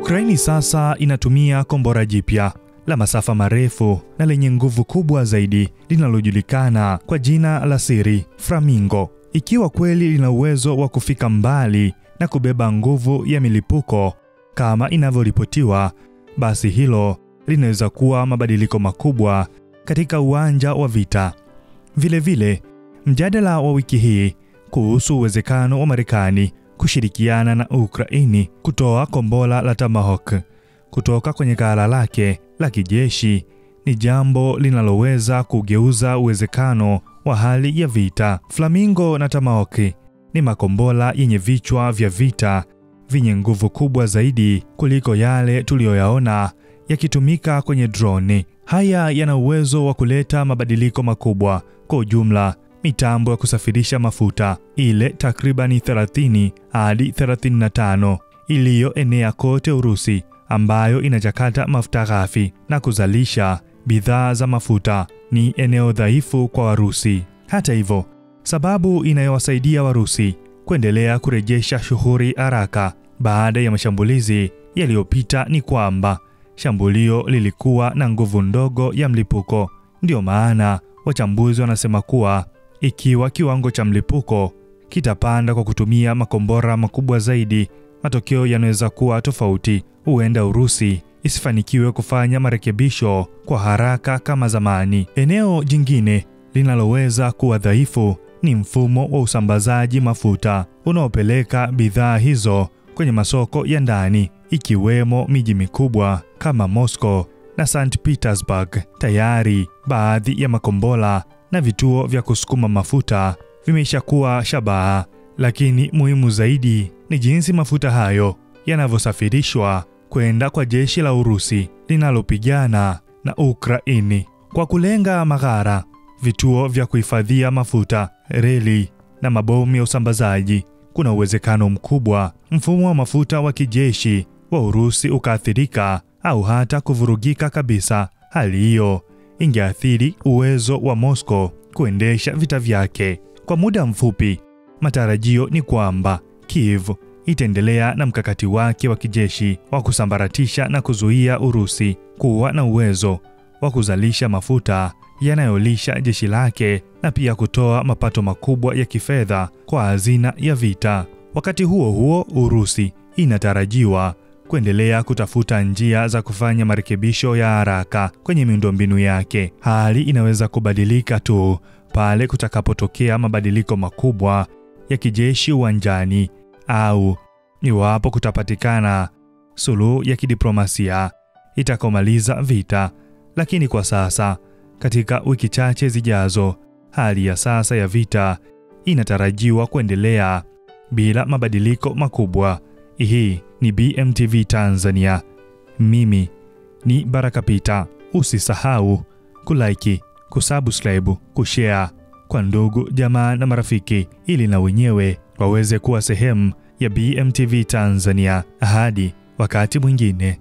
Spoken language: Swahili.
Ukraini sasa inatumia kombora jipya la masafa marefu na lenye nguvu kubwa zaidi linalojulikana kwa jina la siri Flamingo. Ikiwa kweli lina uwezo wa kufika mbali na kubeba nguvu ya milipuko kama inavyoripotiwa, basi hilo linaweza kuwa mabadiliko makubwa katika uwanja wa vita. Vile vile, mjadala wa wiki hii kuhusu uwezekano wa Marekani kushirikiana na Ukraini kutoa kombora la Tomahawk kutoka kwenye ghala lake la kijeshi ni jambo linaloweza kugeuza uwezekano wa hali ya vita. Flamingo na Tomahawk ni makombora yenye vichwa vya vita vyenye nguvu kubwa zaidi kuliko yale tuliyoyaona yakitumika kwenye drone. Haya yana uwezo wa kuleta mabadiliko makubwa. Kwa ujumla, mitambo ya kusafirisha mafuta ile takribani 30 hadi 35 iliyoenea kote Urusi, ambayo inachakata mafuta ghafi na kuzalisha bidhaa za mafuta, ni eneo dhaifu kwa Warusi. Hata hivyo, sababu inayowasaidia Warusi kuendelea kurejesha shughuli haraka baada ya mashambulizi yaliyopita ni kwamba shambulio lilikuwa na nguvu ndogo ya mlipuko. Ndio maana wachambuzi wanasema kuwa ikiwa kiwango cha mlipuko kitapanda kwa kutumia makombora makubwa zaidi, matokeo yanaweza kuwa tofauti. Huenda Urusi isifanikiwe kufanya marekebisho kwa haraka kama zamani. Eneo jingine linaloweza kuwa dhaifu ni mfumo wa usambazaji mafuta unaopeleka bidhaa hizo kwenye masoko ya ndani, ikiwemo miji mikubwa kama Moscow na St. Petersburg. Tayari baadhi ya makombora na vituo vya kusukuma mafuta vimeshakuwa shabaha, lakini muhimu zaidi ni jinsi mafuta hayo yanavyosafirishwa kwenda kwa jeshi la Urusi linalopigana na Ukraini. Kwa kulenga maghala, vituo vya kuhifadhia mafuta, reli na mabomu ya usambazaji, kuna uwezekano mkubwa mfumo wa mafuta wa kijeshi wa Urusi ukaathirika au hata kuvurugika kabisa. Hali hiyo ingeathiri uwezo wa Moscow kuendesha vita vyake. Kwa muda mfupi, matarajio ni kwamba Kiev itaendelea na mkakati wake wa kijeshi wa kusambaratisha na kuzuia Urusi kuwa na uwezo wa kuzalisha mafuta yanayolisha jeshi lake na pia kutoa mapato makubwa ya kifedha kwa hazina ya vita. Wakati huo huo, Urusi inatarajiwa kuendelea kutafuta njia za kufanya marekebisho ya haraka kwenye miundombinu yake. Hali inaweza kubadilika tu pale kutakapotokea mabadiliko makubwa ya kijeshi uwanjani au iwapo kutapatikana suluhu ya kidiplomasia itakomaliza vita. Lakini kwa sasa, katika wiki chache zijazo, hali ya sasa ya vita inatarajiwa kuendelea bila mabadiliko makubwa. Hii ni BMTV Tanzania. Mimi ni Baraka Peter. Usisahau kulike, kusubscribe, kushare kwa ndugu, jamaa na marafiki ili na wenyewe waweze kuwa sehemu ya BMTV Tanzania. Hadi wakati mwingine.